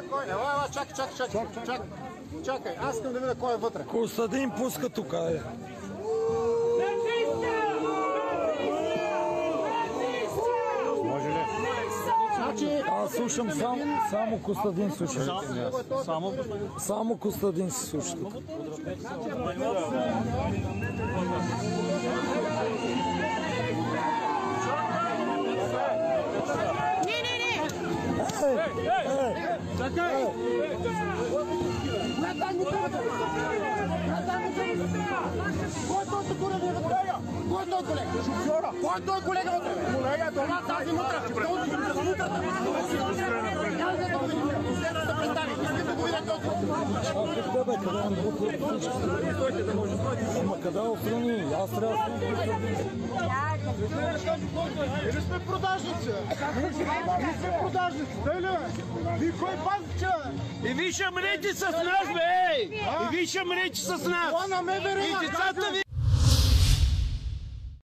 Кой? Ела, чакай. Аз искам да видя кой е вътре. Костадин пуска тук. Може ли? Аз слушам само Костадин слуша. Само Костадин се слуша тук. Къде охрани? Аз трябва да сме продажници. Ние сме продажници, дай ли? Вие кой пазите? И вие ще мрете с нас, бе! И вие ще мрете с нас! И децата ви